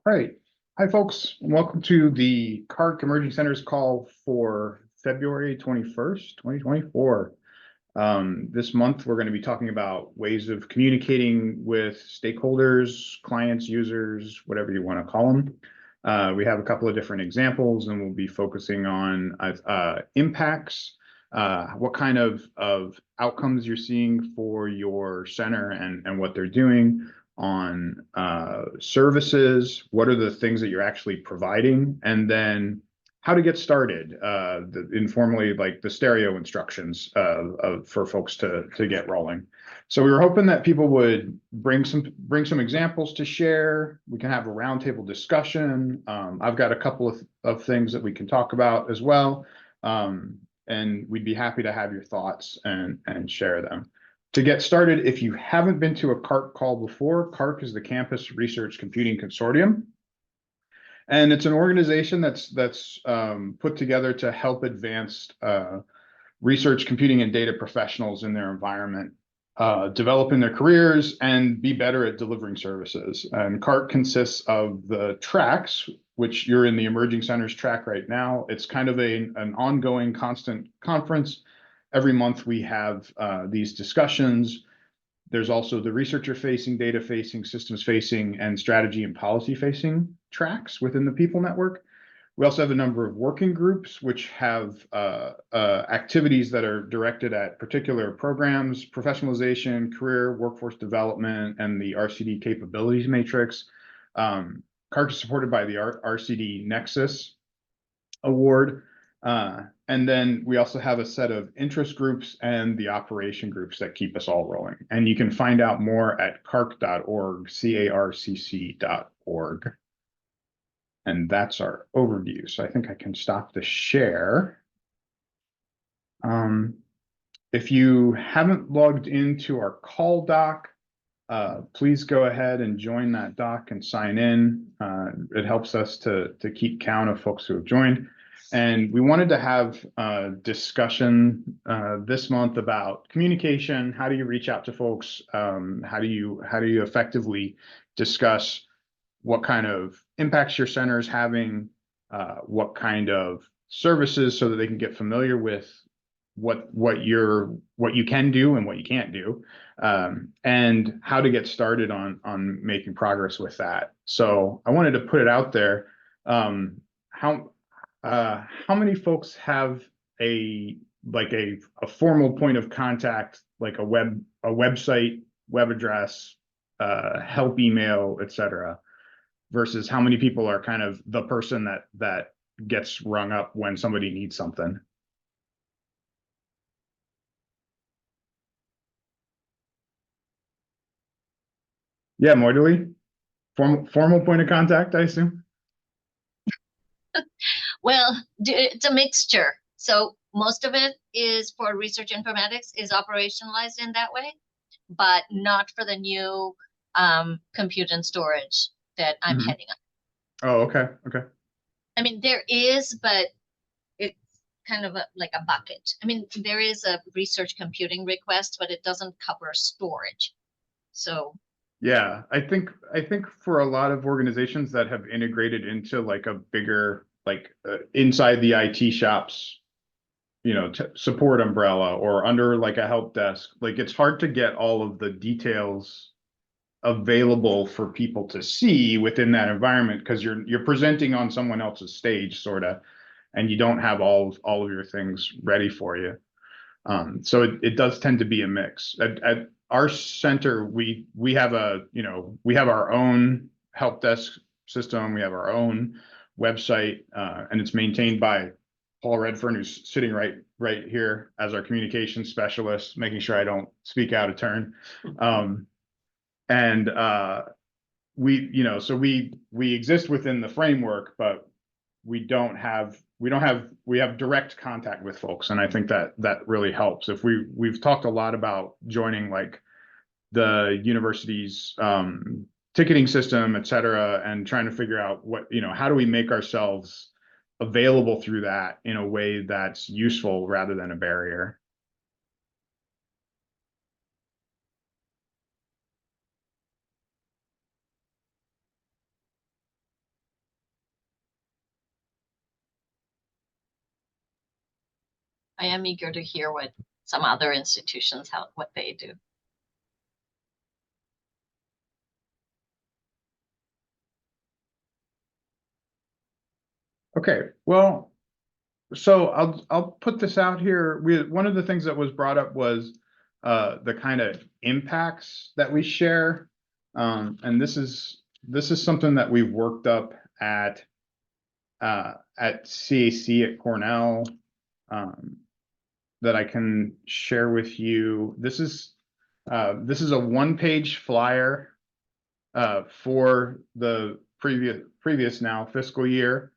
All right. Hi, folks, and welcome to the CARC Emerging Centers call for February 21st, 2024. This month, we're going to be talking about ways of communicating with stakeholders, clients, users, whatever you want to call them. We have a couple of different examples, and we'll be focusing on impacts, what kind of outcomes you're seeing for your center and what they're doing on services, what are the things that you're actually providing, and then how to get started, informally, like the stereo instructions for folks to get rolling. So we were hoping that people would bring some examples to share. We can have a roundtable discussion. I've got a couple of things that we can talk about as well, and we'd be happy to have your thoughts and share them. To get started, if you haven't been to a CARC call before, CARC is the Campus Research Computing Consortium. And it's an organization that's put together to help advance research, computing, and data professionals in their environment, developing their careers and be better at delivering services. And CARC consists of the tracks, which you're in the Emerging Centers track right now. It's kind of an ongoing, constant conference. Every month we have these discussions. There's also the researcher-facing, data-facing, systems-facing, and strategy and policy-facing tracks within the People Network. We also have a number of working groups which have activities that are directed at particular programs, professionalization, career, workforce development, and the RCD capabilities matrix. CARC is supported by the RCD Nexus Award. And then we also have a set of interest groups and the operation groups that keep us all rolling. And you can find out more at carc.org, carcc.org. And that's our overview. So I think I can stop the share. If you haven't logged into our call doc, please go ahead and join that doc and sign in. It helps us to keep count of folks who have joined. And we wanted to have a discussion this month about communication. How do you reach out to folks? How do you effectively discuss what kind of impacts your center is having, what kind of services, so that they can get familiar with what you can do and what you can't do, and how to get started on making progress with that. So I wanted to put it out there. How many folks have a formal point of contact, like a website, web address, help email, etc., versus how many people are kind of the person that gets rung up when somebody needs something? Yeah, Moidali, formal point of contact, I assume. Well, it's a mixture. So most of it is for research informatics is operationalized in that way, but not for the new compute and storage that I'm heading up. Oh, okay. Okay. I mean, there is, but it's kind of like a bucket. I mean, there is a research computing request, but it doesn't cover storage. So yeah, I think for a lot of organizations that have integrated into like a bigger, inside the IT shops, support umbrella or under like a help desk, like it's hard to get all of the details available for people to see within that environment, because you're presenting on someone else's stage, sort of, and you don't have all of your things ready for you. So it does tend to be a mix. At our center, we have our own help desk system. We have our own website, and it's maintained by Paul Redfern, who's sitting right here as our communications specialist, making sure I don't speak out of turn. And we exist within the framework, but we have direct contact with folks, and I think that really helps. If we've talked a lot about joining like the university's ticketing system, et cetera, and trying to figure out how do we make ourselves available through that in a way that's useful rather than a barrier. I am eager to hear what some other institutions, what they do. Okay, well, so I'll put this out here. One of the things that was brought up was the kind of impacts that we share. And this is something that we've worked up at CAC at Cornell, that I can share with you. This is a 1-page flyer for the previous now fiscal year,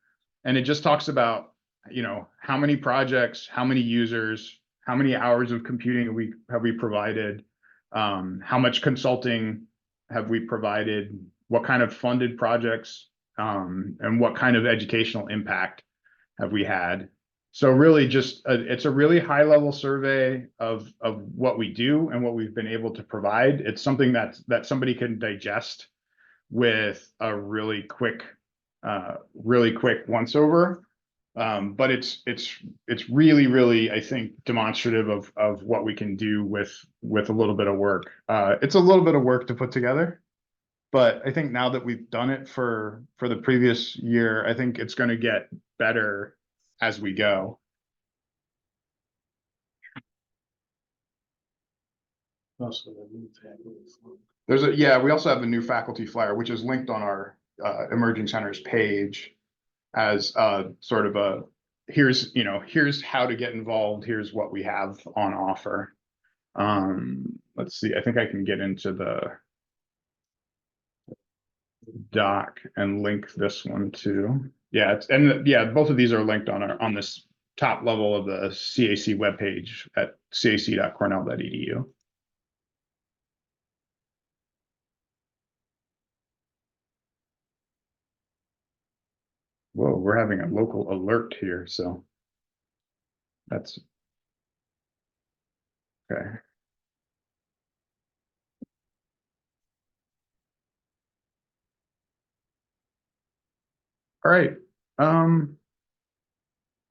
and it just talks about, you know, how many projects, how many users, how many hours of computing have we provided, how much consulting have we provided, what kind of funded projects, and what kind of educational impact have we had. So really just it's a really high level survey of what we do and what we've been able to provide. It's something that somebody can digest with a really quick once over. But it's really, I think, demonstrative of what we can do with a little bit of work. It's a little bit of work to put together, but I think now that we've done it for the previous year, I think it's going to get better as we go. We also have a new faculty flyer, which is linked on our emerging centers page as sort of a here's how to get involved, here's what we have on offer. Let's see, I think I can get into the doc and link this one too. Yeah, both of these are linked on this top level of the CAC webpage at cac.cornell.edu. Whoa, we're having a local alert here, so that's okay. All right.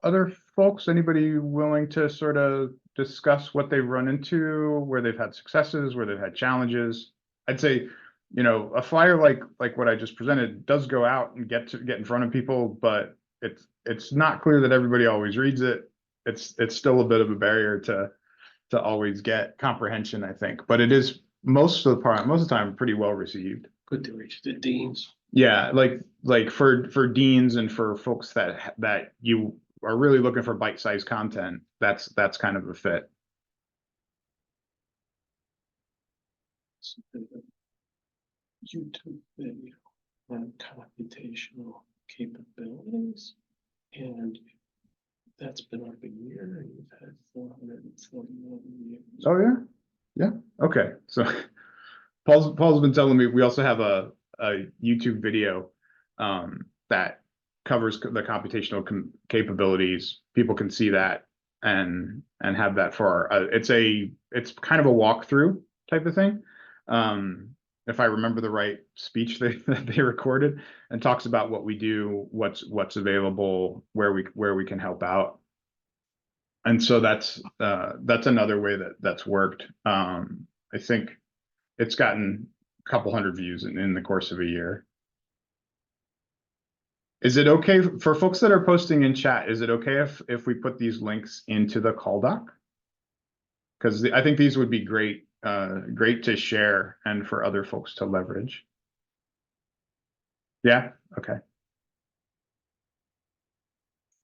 Other folks, anybody willing to sort of discuss what they've run into, where they've had successes, where they've had challenges? I'd say, you know, a flyer like what I just presented does go out and get in front of people, but it's not clear that everybody always reads it. It's still a bit of a barrier to always get comprehension, I think, but it is most of the time pretty well received. Good to reach the deans. Yeah, like for deans and for folks that you are really looking for bite-sized content, that's kind of a fit. YouTube video on computational capabilities, and that's been up a year, and you've had 441 views. Oh yeah. Okay, so Paul's been telling me we also have a YouTube video that covers the computational capabilities. People can see that and have that for our it's kind of a walkthrough type of thing. If I remember the right speech that they recorded, and talks about what we do, what's available, where we can help out. And so that's another way that's worked. I think it's gotten a couple hundred views in the course of a year. Is it okay for folks that are posting in chat? Is it okay if we put these links into the call doc? Because I think these would be great to share and for other folks to leverage. Yeah. Okay.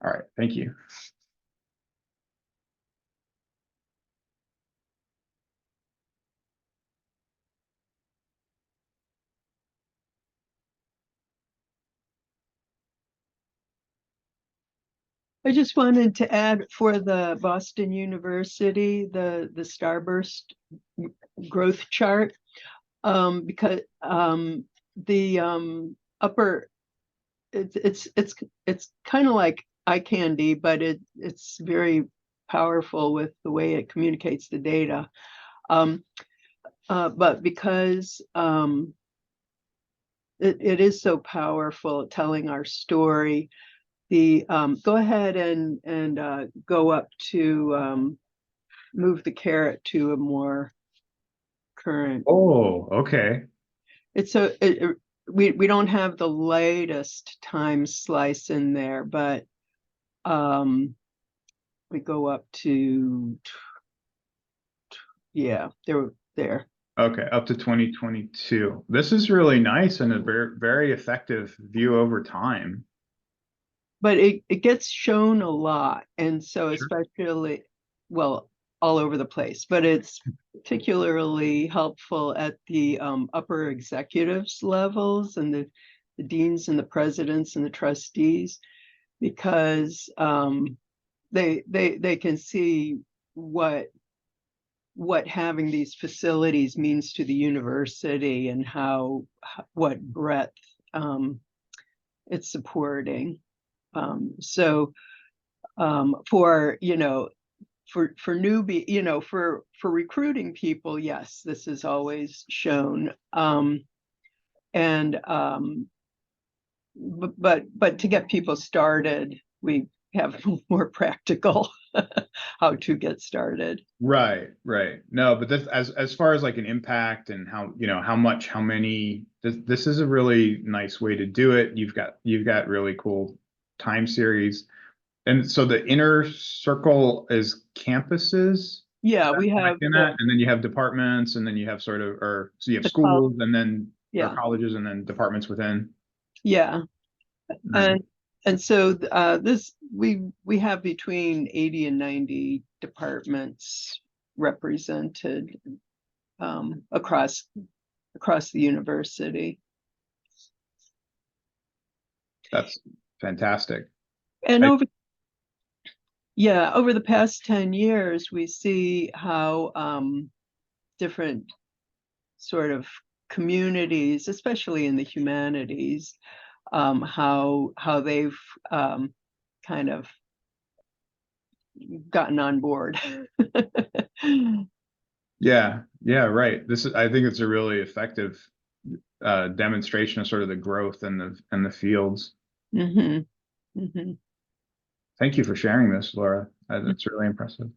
All right. Thank you. I just wanted to add for the Boston University, the Starburst growth chart, because the upper, it's kind of like eye candy, but it's very powerful with the way it communicates the data. But because it is so powerful at telling our story, go ahead and go up to, move the caret to a more current. Oh, okay. We don't have the latest time slice in there, but we go up to, yeah, there. Okay, up to 2022. This is really nice and a very, very effective view over time. But it gets shown a lot, and so Sure. especially, well, all over the place, but it's particularly helpful at the upper executives levels and the deans and the presidents and the trustees, because they can see what having these facilities means to the university and what breadth it's supporting. So for, for newbie, for recruiting people, yes, this is always shown. And but to get people started, we have more practical how to get started. Right, right. No, but this, as far as like an impact and how, how much, how many, this is a really nice way to do it. You've got really cool time series. And so the inner circle is campuses. Yeah, we have In that, and then you have departments, and then you have sort of, or so you have the schools, and then or yeah, colleges, and then departments within. yeah. Nice. And so this we have between 80 and 90 departments represented across the university. That's fantastic. And over the past 10 years, we see how different sort of communities, especially in the humanities, how they've kind of gotten on board. Yeah, right. I think it's a really effective demonstration of sort of the growth in the fields. Mm-hmm. Mm-hmm. Thank you for sharing this, Laura. That's really impressive.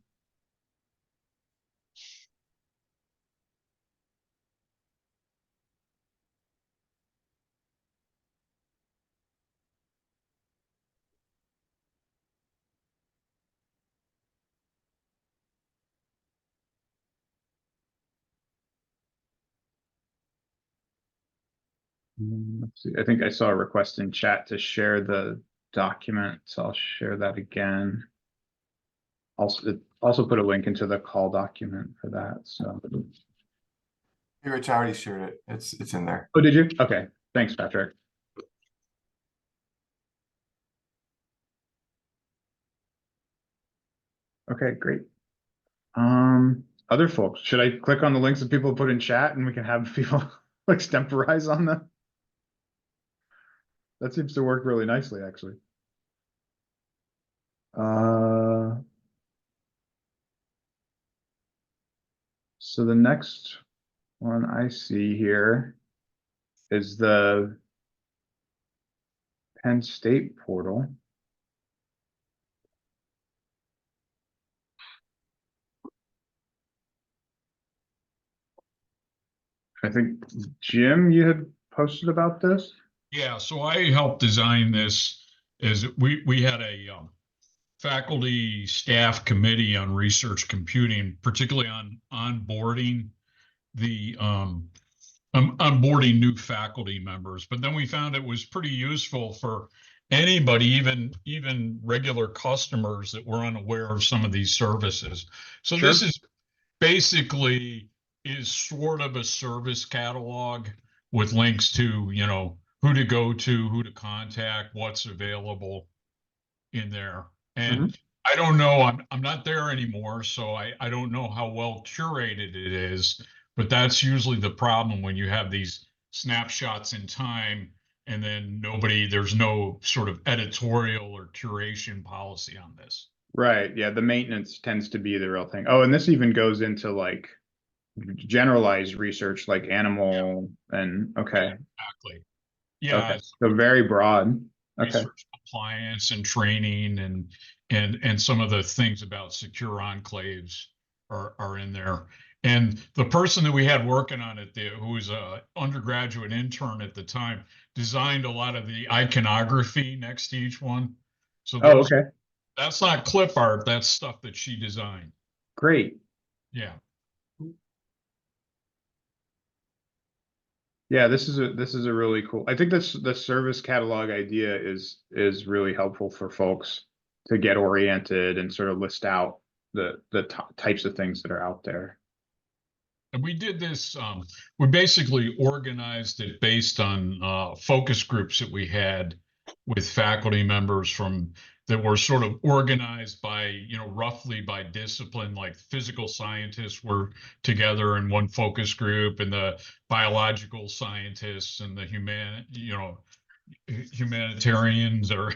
Let's see. I think I saw a request in chat to share the document, so I'll share that again. Also put a link into the call document for that. So. Hey, Rich, I already shared it. It's in there. Oh, did you? Okay. Thanks, Patrick. Okay, great. Other folks, should I click on the links that people put in chat and we can have people extemporize on them? That seems to work really nicely, actually. So the next one I see here is the Penn State portal. I think, Jim, you had posted about this? Yeah, so I helped design this as we had a faculty staff committee on research computing, particularly on onboarding onboarding new faculty members. But then we found it was pretty useful for anybody, even regular customers that were unaware of some of these services. So Sure. this is basically is sort of a service catalog with links to, who to go to, who to contact, what's available in there. And I don't know, I'm not there anymore, so I don't know how well curated it is, but that's usually the problem when you have these snapshots in time and then there's no sort of editorial or curation policy on this. Right. Yeah, the maintenance tends to be the real thing. Oh, and this even goes into like generalized research like animal and okay. Exactly. Yeah. Okay. So very broad. Okay. research compliance and training and some of the things about secure enclaves are in there. And the person that we had working on it there, who was a undergraduate intern at the time, designed a lot of the iconography next to each one. So Oh, those, okay. that's not clip art, that's stuff that she designed. Great. Yeah. Yeah, this is a really cool. I think the service catalog idea is really helpful for folks to get oriented and sort of list out the types of things that are out there. And we did this, we basically organized it based on focus groups that we had with faculty members from that were sort of organized by, you know, roughly by discipline, like physical scientists were together in one focus group, and the biological scientists and the humanitarians or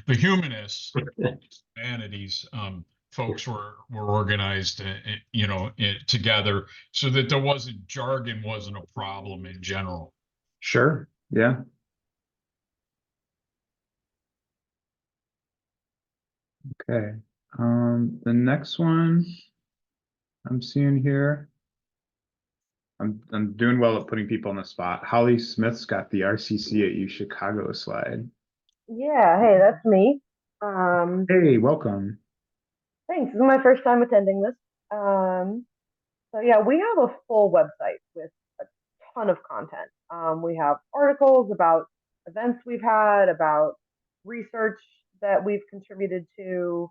the humanists, humanities, folks were organized, you know, together, so that there wasn't jargon wasn't a problem in general. Sure. Yeah. Okay. The next one I'm seeing here. I'm doing well at putting people on the spot. Holly Smith's got the RCC at U Chicago slide. Yeah, hey, that's me. Hey, welcome. Thanks. This is my first time attending this. So yeah, we have a full website with a ton of content. We have articles about events we've had, about research that we've contributed to.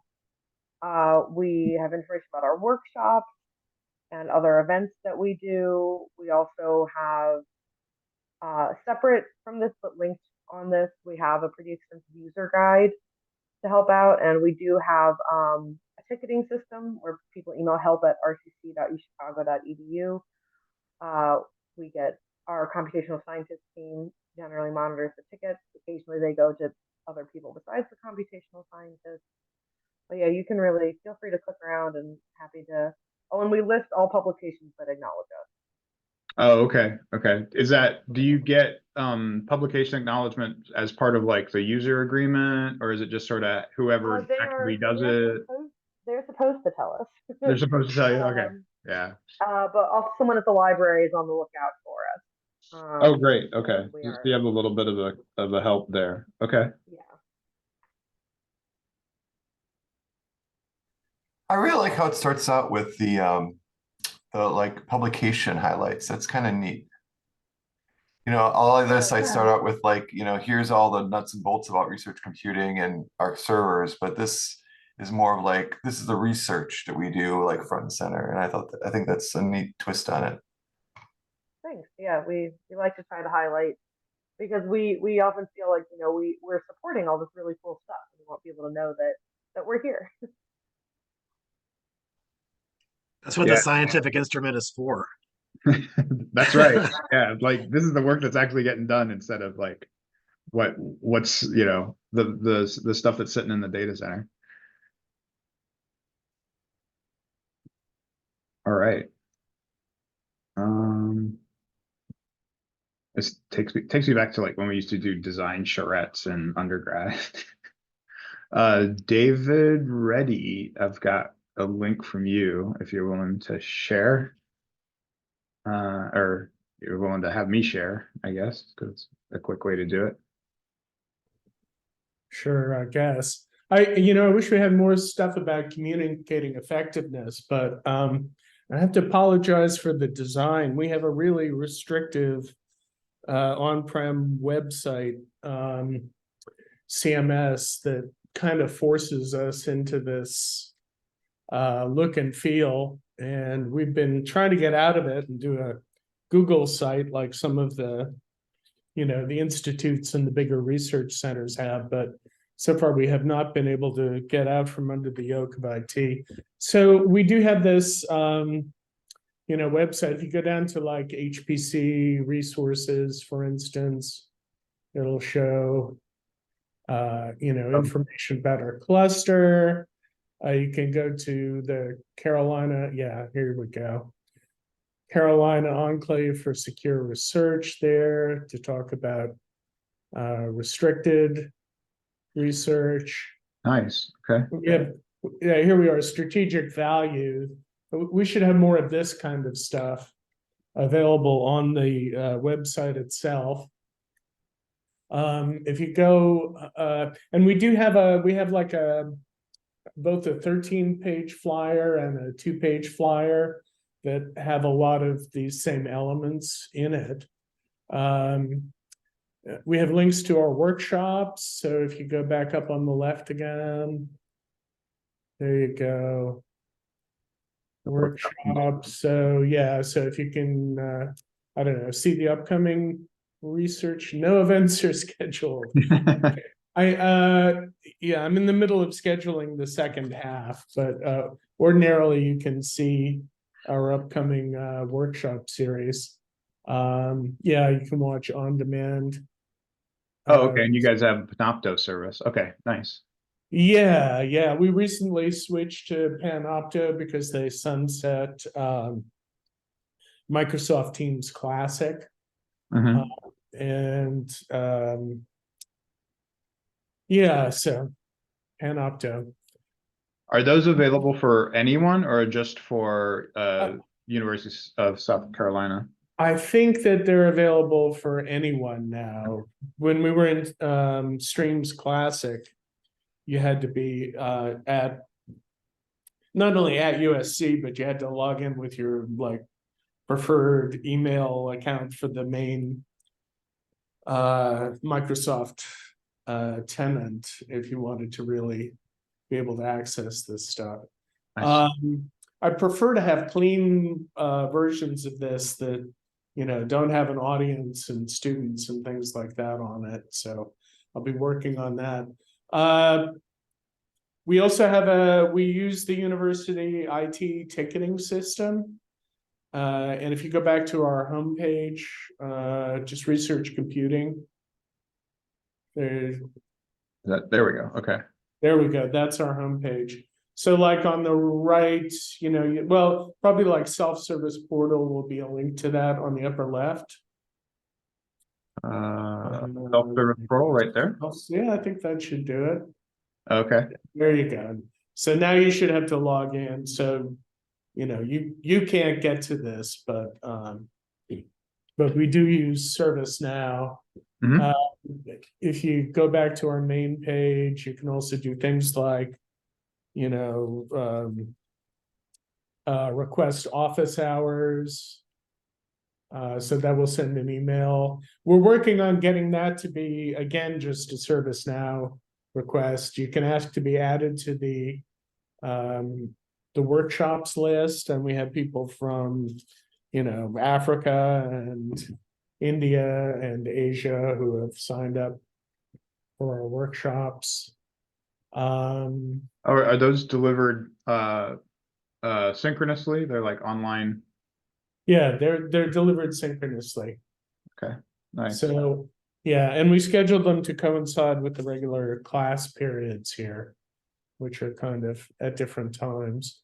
We have information about our workshops and other events that we do. We also have, separate from this, but linked on this, we have a pretty extensive user guide to help out. And we do have a ticketing system where people email help@rcc.uchicago.edu. We get our computational scientist team generally monitors the tickets. Occasionally they go to other people besides the computational scientists. But yeah, you can really feel free to click around, and happy to. Oh, and we list all publications that acknowledge us. Oh, okay. Okay. Do you get publication acknowledgement as part of like the user agreement, or is it just sort of whoever actively does it? They're supposed to tell us. They're supposed to tell you. Okay. Yeah. But also someone at the library is on the lookout for us. Oh, great. Okay. We So are, you have a little bit of a help there. Okay. yeah. I really like how it starts out with the like publication highlights. That's kind of neat. You know, all other sites start out with like, you know, here's all the nuts and bolts about research computing and our servers, but this is more of like, this is the research that we do like front and center. And I think that's a neat twist on it. Thanks. Yeah, we like to try to highlight, because we often feel like, you know, we're supporting all this really cool stuff. We want people to know that we're here. That's what Yeah. the scientific instrument is for. That's right. Yeah, like this is the work that's actually getting done instead of like what's, you know, the stuff that's sitting in the data center. All right. This takes me back to like when we used to do design charrettes in undergrad. David Reddy, I've got a link from you if you're willing to share. Or you're willing to have me share, I guess, because it's a quick way to do it. Sure, I guess. I wish we had more stuff about communicating effectiveness, but I have to apologize for the design. We have a really restrictive on-prem website, CMS, that kind of forces us into this look and feel. And we've been trying to get out of it and do a Google site like some of the, the institutes and the bigger research centers have, but so far we have not been able to get out from under the yoke of IT. So we do have this, website. If you go down to like HPC resources, for instance, it'll show, information about our cluster. You can go to the Carolina. Yeah, here we go. Carolina Enclave for Secure Research there to talk about restricted research. Nice. Okay. We have, yeah, here we are, strategic value. We should have more of this kind of stuff available on the website itself. If you go, and we have like both a 13-page flyer and a 2-page flyer that have a lot of these same elements in it. We have links to our workshops. So if you go back up on the left again, there you go. Workshops. So yeah, so if you can, I don't know, see the upcoming research, no events are scheduled. Yeah, I'm in the middle of scheduling the second half, but ordinarily you can see our upcoming workshop series. Yeah, you can watch on demand. Oh, okay. And you guys have Panopto service. Okay, nice. Yeah, we recently switched to Panopto because they sunset Microsoft Teams Classic. Mhm. And yeah, so Panopto. Are those available for anyone or just for University of South Carolina? I think that they're available for anyone now. When we were in Streams Classic, you had to be at not only at USC, but you had to log in with your like preferred email account for the main Microsoft tenant if you wanted to really be able to access this stuff. Nice. I prefer to have clean versions of this that, you know, don't have an audience and students and things like that on it. So I'll be working on that. We also we use the university IT ticketing system. And if you go back to our homepage, just research computing. There There we go. Okay. we go. That's our homepage. So like on the right, you know, well, probably like self-service portal will be a link to that on the upper left. Self-service portal right there. Yeah, I think that should do it. Okay. There you go. So now you should have to log in. So, you know, you can't get to this, but we do use ServiceNow. Mhm. If you go back to our main page, you can also do things like, you know, request office hours. So that will send an email. We're working on getting that to be, again, just a ServiceNow request. You can ask to be added to the workshops list, and we have people from, you know, Africa and India and Asia who have signed up for our workshops. Are those delivered synchronously? They're like online. Yeah, they're delivered synchronously. Okay. Nice. So yeah, and we scheduled them to coincide with the regular class periods here, which are kind of at different times.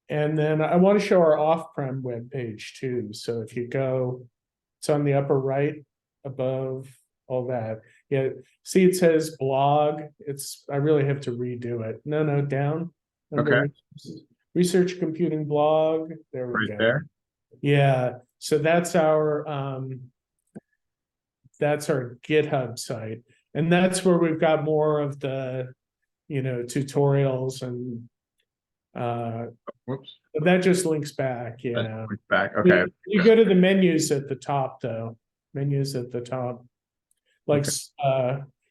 And then I want to show our off-prem webpage too. So if you go, it's on the upper right above all that. Yeah, see it says blog. I really have to redo it. No, down. Okay. Research computing blog. There we Right go. there. Yeah. So that's our GitHub site. And that's where we've got more of the, you know, tutorials and Whoops. that just links back. Yeah. Back. Okay. You go to the menus at the top though. Menus at the top. Like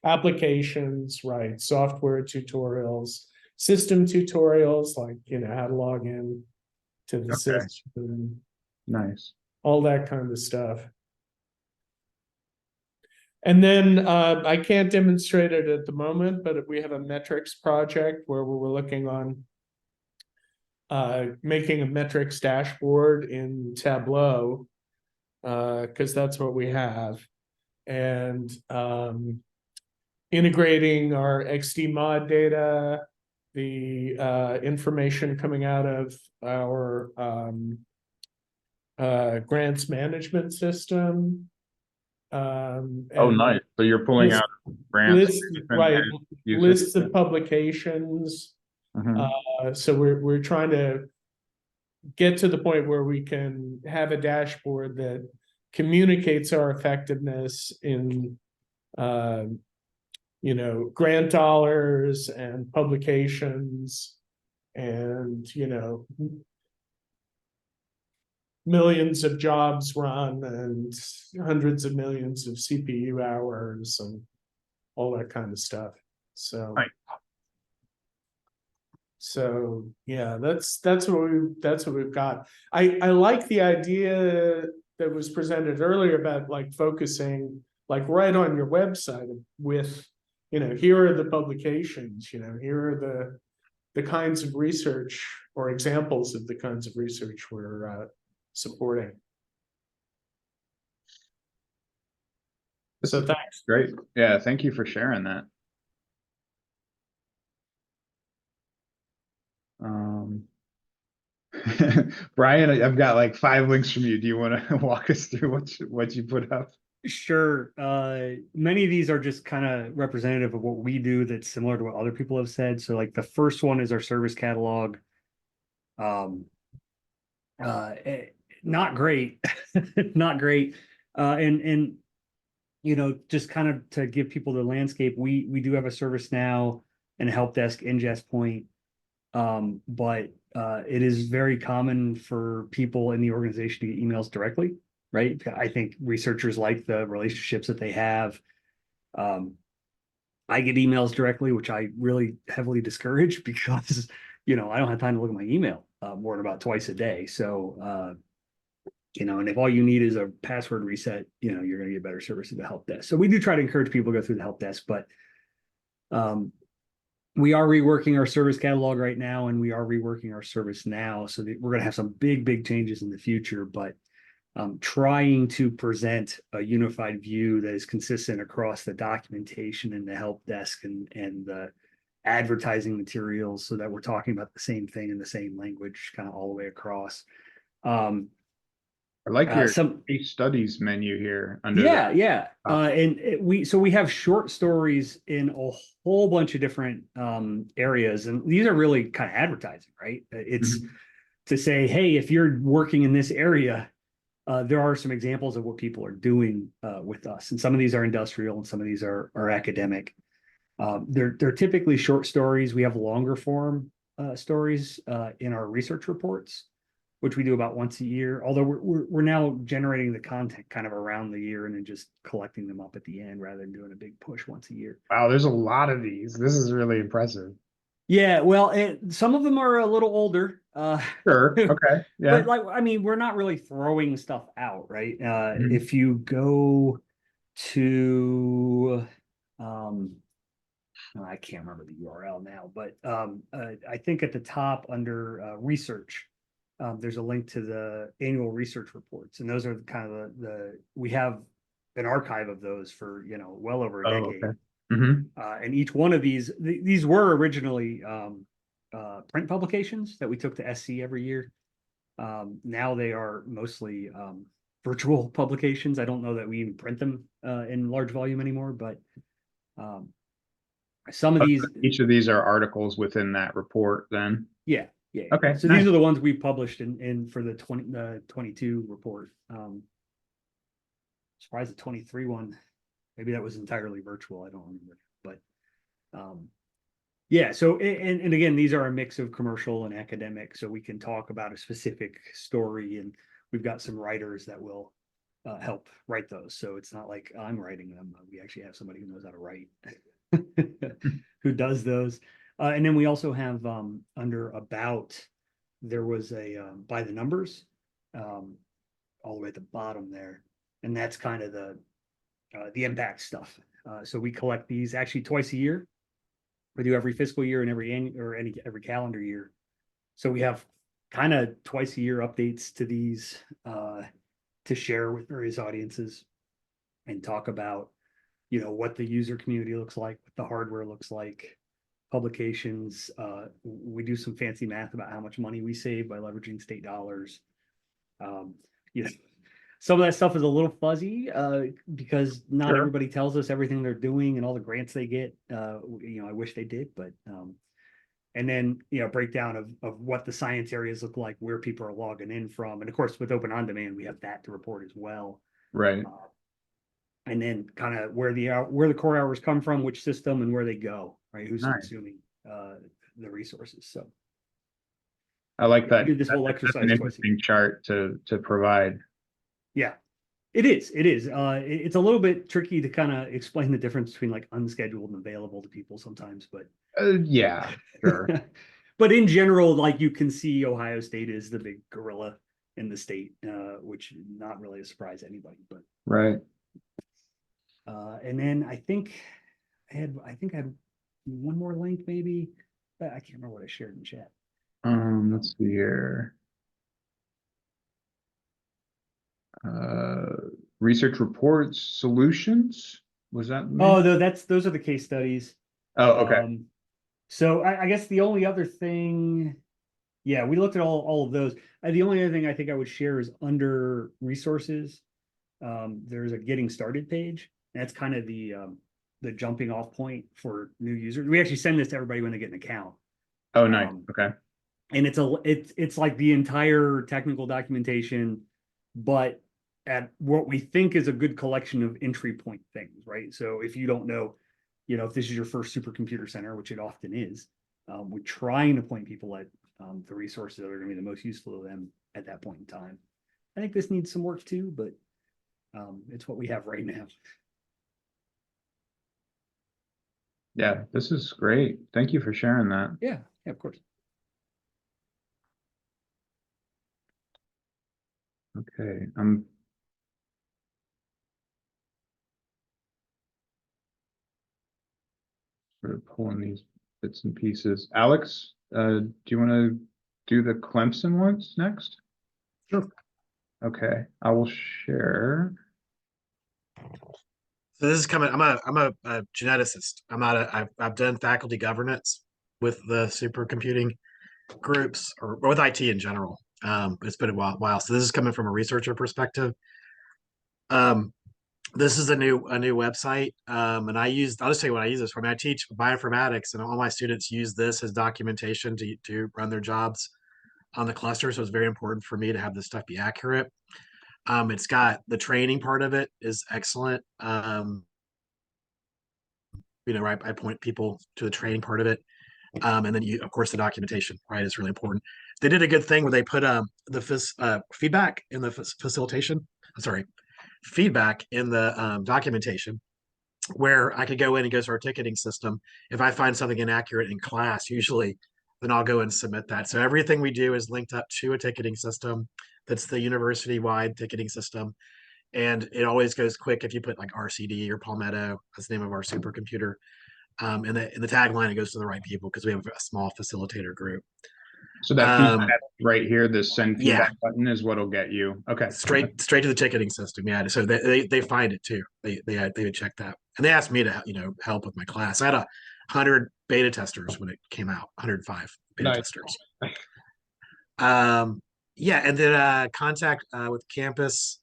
applications, right? Software tutorials, system tutorials, like, you know, how to log in to the system. Nice. All that kind of stuff. And then I can't demonstrate it at the moment, but we have a metrics project where we were looking on making a metrics dashboard in Tableau, because that's what we have. And integrating our XDMod data, the information coming out of our grants management system, Oh, and nice. So you're pulling list- out grants. right, use it. lists of publications. Mhm. So we're trying to get to the point where we can have a dashboard that communicates our effectiveness in grant dollars and publications and millions of jobs run and hundreds of millions of CPU hours and all that kind of stuff. So Right. So yeah, that's what we've got. I like the idea that was presented earlier about like focusing like right on your website with, here are the publications, here are the kinds of research or examples of the kinds of research we're supporting. So thanks. Great. Yeah, thank you for sharing that. Brian, I've got like 5 links from you. Do you want to walk us through what you put up? Sure. Many of these are just kind of representative of what we do that's similar to what other people have said. So like the first one is our service catalog. Not great, not great. And just kind of to give people the landscape, we do have a ServiceNow and a help desk ingest point. But it is very common for people in the organization to get emails directly, right? I think researchers like the relationships that they have. I get emails directly, which I really heavily discourage because, I don't have time to look at my email more than about twice a day. So, and if all you need is a password reset, you're going to get better service at the help desk. So we do try to encourage people to go through the help desk, but we are reworking our service catalog right now, and we are reworking our ServiceNow. So we're going to have some big changes in the future, but trying to present a unified view that is consistent across the documentation and the help desk and the advertising materials, so that we're talking about the same thing in the same language, kind of all the way across. I like your some case studies menu here under yeah. We have short stories in a whole bunch of different areas, and these are really kind of advertising, right? It's to say, hey, if you're working in this area, there are some examples of what people are doing with us, and some of these are industrial and some of these are academic. They're typically short stories. We have longer form stories in our research reports, which we do about once a year. Although we're now generating the content kind of around the year and then just collecting them up at the end rather than doing a big push once a year. Wow, there's a lot of these. This is really impressive. Yeah, well, some of them are a little older. Sure. Okay. Yeah. But we're not really throwing stuff out, right? If you go to, I can't remember the URL now, but I think at the top under research, there's a link to the annual research reports, and those are kind of we have an archive of those for well over a decade. Okay. And each one of these were originally print publications that we took to SC every year. Now they are mostly virtual publications. I don't know that we even print them in large volume anymore, but some of these. Each of these are articles within that report then? Yeah. Okay. So these are the ones we published in for the 22 report. Surprised the 23 one. Maybe that was entirely virtual. I don't remember, but yeah. So and again, these are a mix of commercial and academic, so we can talk about a specific story, and we've got some writers that will help write those. So it's not like I'm writing them. We actually have somebody who knows how to write, who does those. And then we also have under about, there was a by the numbers all the way at the bottom there, and that's kind of the impact stuff. So we collect these actually twice a year. We do every fiscal year and every calendar year. So we have kind of twice a year updates to these to share with various audiences and talk about, what the user community looks like, what the hardware looks like, publications. We do some fancy math about how much money we save by leveraging state dollars. some of that stuff is a little fuzzy, because not Sure. everybody tells us everything they're doing and all the grants they get. I wish they did, but, and then, breakdown of what the science areas look like, where people are logging in from. And of course, with Open On Demand, we have that to report as well. Right. And then kind of where the core hours come from, which system and where they go, right? Who's Nice. consuming the resources. So I like we that. did this whole That's exercise an twice a interesting chart to provide. yeah, it is. It is. It's a little bit tricky to kind of explain the difference between like unscheduled and available to people sometimes, but Yeah, sure. but in general, like you can see Ohio State is the big gorilla in the state, which not really a surprise to anybody, but Right. and then I think I had one more link maybe, but I can't remember what I shared in chat. Let's see here. Research reports solutions. Was that? Oh, no, those are the case studies. Oh, okay. So I guess the only other thing, yeah, we looked at all of those. The only other thing I think I would share is under resources. There's a getting started page. That's kind of the jumping off point for new users. We actually send this to everybody when they get an account. Oh, nice. Okay. And it's like the entire technical documentation, but at what we think is a good collection of entry point things, right? So if you don't know, if this is your first supercomputer center, which it often is, we're trying to point people at the resources that are going to be the most useful to them at that point in time. I think this needs some work too, but it's what we have right now. Yeah, this is great. Thank you for sharing that. Yeah, of course. Okay. I'm sort of pulling these bits and pieces. Alex, do you want to do the Clemson ones next? Sure. Okay, I will share. So this is coming. I'm a geneticist. I've done faculty governance with the supercomputing groups or with IT in general. It's been a while. So this is coming from a researcher perspective. This is a new website. And I'll just tell you what I use this for. I mean, I teach bioinformatics and all my students use this as documentation to run their jobs on the cluster. So it's very important for me to have this stuff be accurate. It's got the training part of it is excellent. I point people to the training part of it. And then of course, the documentation, right, is really important. They did a good thing where they put the feedback in the facilitation. Sorry, feedback in the documentation, where I could go in and go to our ticketing system. If I find something inaccurate in class, usually, then I'll go and submit that. So everything we do is linked up to a ticketing system. That's the university-wide ticketing system. And it always goes quick if you put like RCD or Palmetto, that's the name of our supercomputer. And in the tagline, it goes to the right people because we have a small facilitator group. So that feedback right here, this send feedback Yeah. button is what'll get you. Okay. Straight to the ticketing system. Yeah. So they find it too. They would check that. And they asked me to, help with my class. I had 100 beta testers when it came out, 105 beta testers. Yeah. And then contact with campus.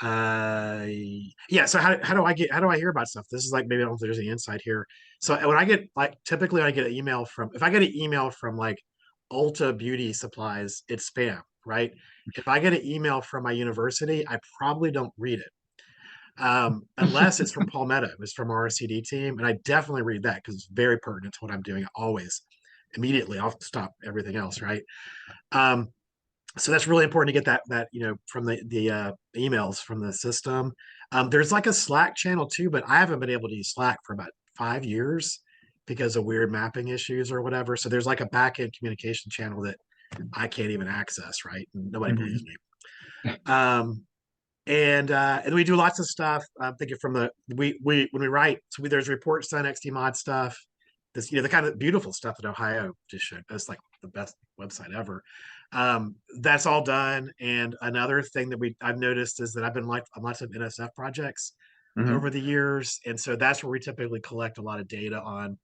Yeah. So how do I hear about stuff? This is like, maybe I don't know if there's any insight here. So when I get typically I get an email if I get an email from like Ulta Beauty Supplies, it's spam, right? If I get an email from my university, I probably don't read it. Unless it's from Palmetto, it's from our RCD team. And I definitely read that because it's very pertinent to what I'm doing always. Immediately, I'll stop everything else, right? So that's really important to get that from the emails from the system. There's like a Slack channel too, but I haven't been able to use Slack for about 5 years because of weird mapping issues or whatever. So there's like a back-end communication channel that I can't even access, right? Nobody believes me. And we do lots of stuff. I'm thinking from when we write, so there's reports done, XDMod stuff. This, the kind of beautiful stuff that Ohio just showed. That's like the best website ever. That's all done. And another thing that I've noticed is that I've been on lots of NSF projects over the years. And so that's where we typically collect a lot of data on,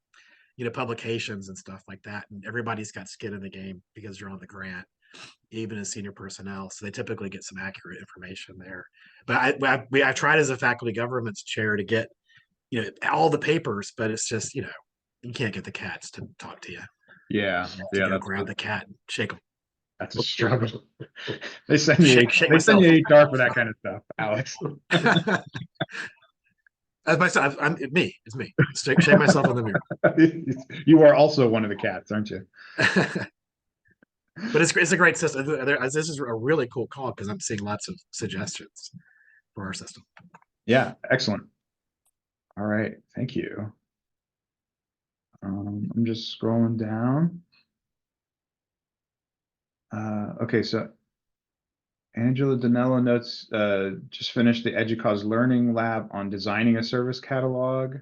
publications and stuff like that. And everybody's got skin in the game because you're on the grant. even as senior personnel. So they typically get some accurate information there. But I tried as a faculty government's chair to get, all the papers, but it's just, you can't get the cats to talk to you. Yeah, You yeah, go grab the cat and shake them. that's a struggle. They send you, Shake they send myself. you HR for that kind of stuff, Alex. As myself, it's me. Shake myself in the mirror. You are also one of the cats, aren't you? But it's a great system. This is a really cool call because I'm seeing lots of suggestions for our system. Yeah, excellent. All right, thank you. I'm just scrolling down. Okay, so Angela Danello notes, just finished the EDUCAUSE Learning Lab on designing a service catalog.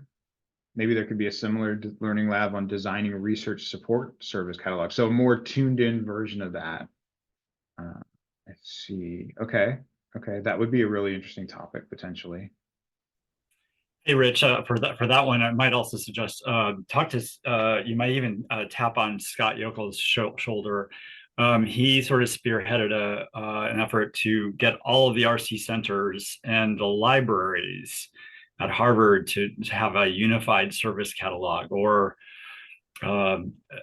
Maybe there could be a similar learning lab on designing a research support service catalog. So a more tuned in version of that. Let's see. Okay. Okay. That would be a really interesting topic potentially. Hey, Rich, for that one, I might also suggest talk to you might even tap on Scott Yokel's shoulder. He sort of spearheaded an effort to get all of the RC centers and the libraries at Harvard to have a unified service catalog, or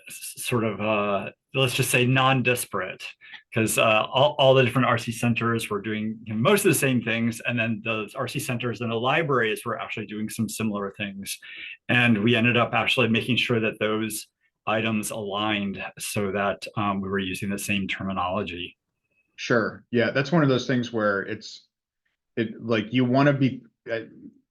sort of let's just say non-disparate, because all the different RC centers were doing most of the same things, and then the RC centers and the libraries were actually doing some similar things, and we ended up actually making sure that those items aligned so that we were using the same terminology. Sure. Yeah, that's one of those things where like you want to be.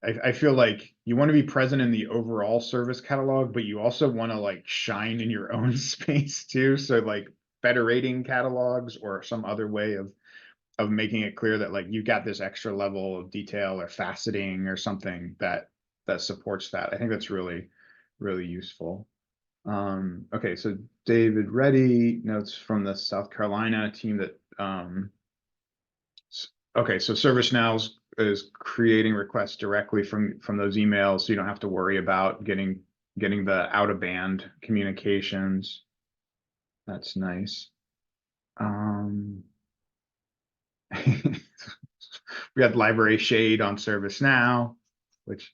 I feel like you want to be present in the overall service catalog, but you also want to like shine in your own space too. So like federating catalogs or some other way of making it clear that like you got this extra level of detail or faceting or something that supports that. I think that's really, really useful. Okay, so David Reddy notes from the South Carolina team that okay, so ServiceNow is creating requests directly from those emails, so you don't have to worry about getting the out of band communications. That's nice. We had library shade on ServiceNow, which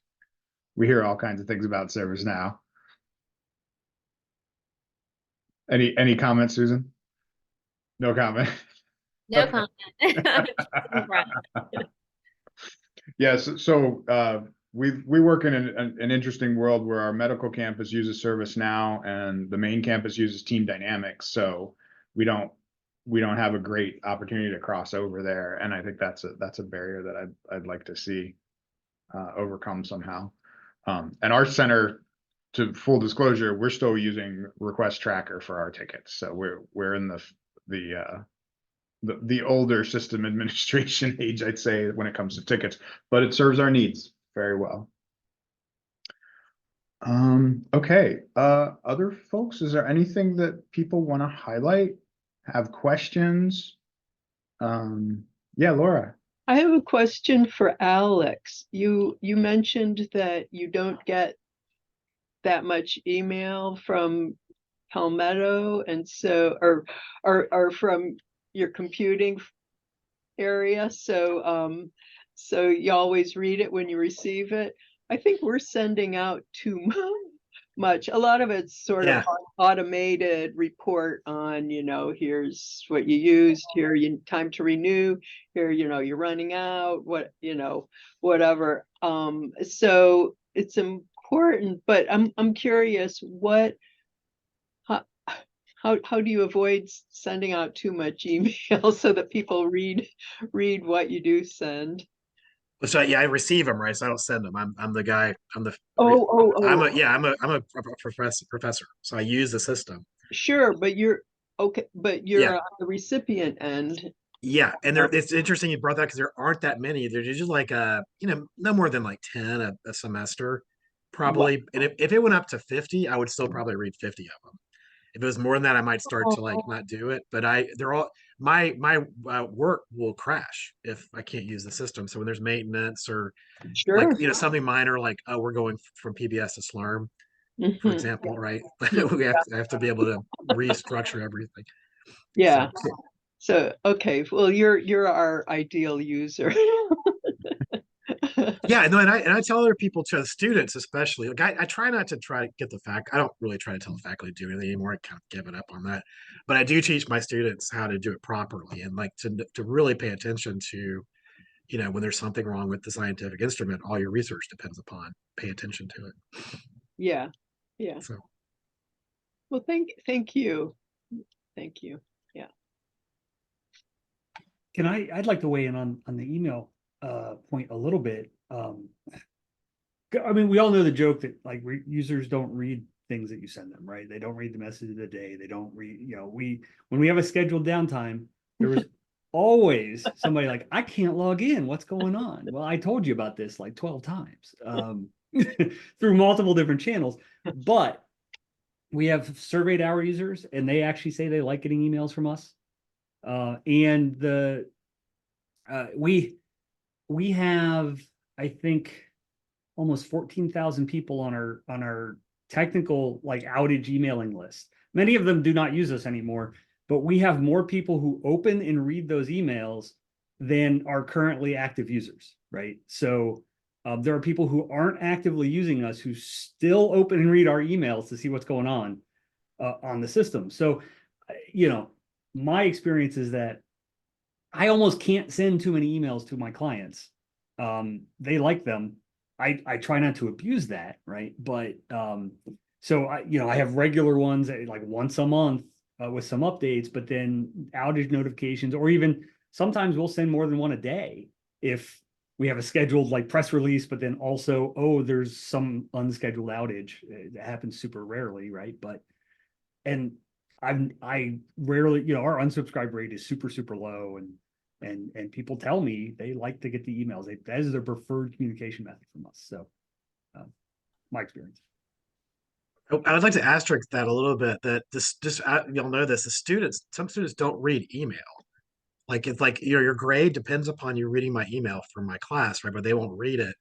we hear all kinds of things about ServiceNow. Any comments, Susan? No comment. No comment. Yes, so we work in an interesting world where our medical campus uses ServiceNow and the main campus uses Team Dynamics. So we don't have a great opportunity to cross over there, and I think that's a barrier that I'd like to see overcome somehow. And our center, to full disclosure, we're still using Request Tracker for our tickets, so we're in the older system administration age, I'd say, when it comes to tickets, but it serves our needs very well. Okay, other folks, is there anything that people want to highlight, have questions? Yeah, Laura. I have a question for Alex. You mentioned that you don't get that much email from Palmetto, and so or from your computing area, so you always read it when you receive it. I think we're sending out too much. A lot of it's sort of automated report on, here's what you used, here time to renew, here you're running out, whatever. So it's important, but I'm curious, how do you avoid sending out too much email so that people read what you do send? So yeah, I receive them, right? So I don't send them. I'm the guy. I'm the. I'm a professor. So I use the system. Sure, but you're okay. But you're on the recipient end. Yeah, and it's interesting you brought that because there aren't that many. There's usually like no more than like 10 a semester, probably. And if it went up to 50, I would still probably read 50 of them. If it was more than that, I might start to like not do it. But they're all my work will crash if I can't use the system. So when there's maintenance or like something minor, like we're going from PBS to Slurm, for example, right? I have to be able to restructure everything. Yeah. So, okay, well, you're our ideal user. Yeah, no, and I tell other people to students especially. Like I try not to try to get the fact. I don't really try to tell the faculty to do anything anymore. I kind of given up on that. But I do teach my students how to do it properly and like to really pay attention to, you know, when there's something wrong with the scientific instrument, all your research depends upon. Pay attention to it. Yeah, yeah. So Well, thank you. Thank you. Yeah. I'd like to weigh in on the email point a little bit. I mean, we all know the joke that like users don't read things that you send them, right? They don't read the message of the day. They don't read, you know, when we have a scheduled downtime, there was always somebody like, I can't log in. What's going on? Well, I told you about this like 12 times through multiple different channels, but we have surveyed our users and they actually say they like getting emails from us. And we have, I think, almost 14,000 people on our technical like outage emailing list. Many of them do not use us anymore, but we have more people who open and read those emails than are currently active users, right? So there are people who aren't actively using us who still open and read our emails to see what's going on the system. So, you know, my experience is that I almost can't send too many emails to my clients. They like them. I try not to abuse that, right? But so I have regular ones like once a month with some updates, but then outage notifications, or even sometimes we'll send more than one a day if we have a scheduled like press release, but then also, oh, there's some unscheduled outage. It happens super rarely, right? But I rarely, you know, our unsubscribe rate is super, super low, and people tell me they like to get the emails. That is their preferred communication method from us. So my experience. I would like to asterisk that a little bit. That you'll know this. Some students don't read email. Like it's like your grade depends upon you reading my email from my class, right? But they won't read it.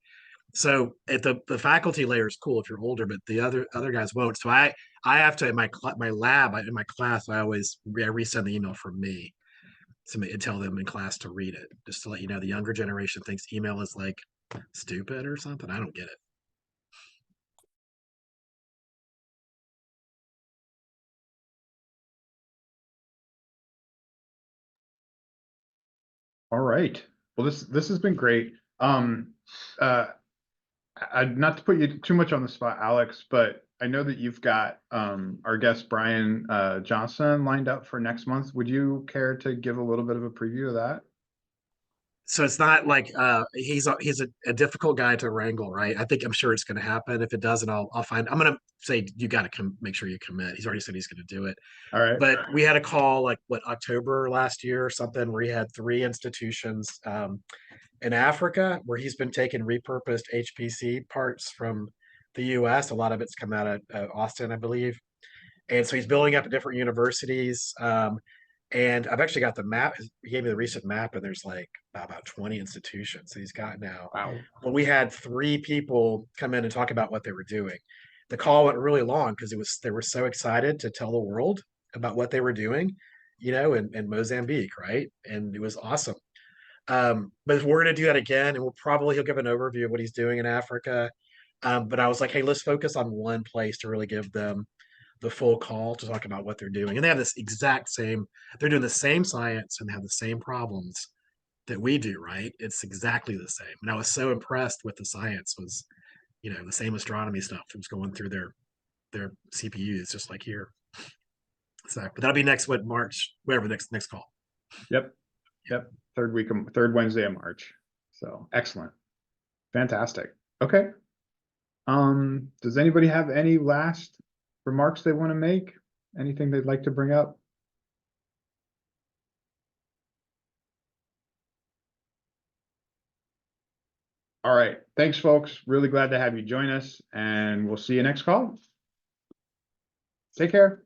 So at the faculty layer is cool if you're older, but the other guys won't. So I have to in my lab in my class I always resend the email from me and tell them in class to read it, just to let you know the younger generation thinks email is like stupid or something. I don't get it. All right. Well, this has been great. Not to put you too much on the spot, Alex, but I know that you've got our guest Brian Johnson lined up for next month. Would you care to give a little bit of a preview of that? So it's not like he's a difficult guy to wrangle, right? I'm sure it's going to happen. If it doesn't, I'm going to say you got to make sure you commit. He's already said he's going to do it. All right. But we had a call like October last year or something where he had 3 institutions in Africa where he's been taking repurposed HPC parts from the US. A lot of it's come out of Austin, I believe. And so he's building up at different universities. And I've actually got the map. He gave me the recent map, and there's like about 20 institutions that he's got now. Wow. But we had 3 people come in and talk about what they were doing. The call went really long because they were so excited to tell the world about what they were doing, you know, in Mozambique, right? And it was awesome. But we're going to do that again, and he'll give an overview of what he's doing in Africa. But I was like, hey, let's focus on one place to really give them the full call to talk about what they're doing. And they have they're doing the same science and have the same problems that we do, right? It's exactly the same. And I was so impressed with the science was, you know, the same astronomy stuff that was going through their CPUs, just like here. So, but that'll be March, whatever, next call. Yep. Third Wednesday of March. So excellent. Fantastic. Okay. Does anybody have any last remarks they want to make? Anything they'd like to bring up? All right. Thanks, folks. Really glad to have you join us, and we'll see you next call. Take care.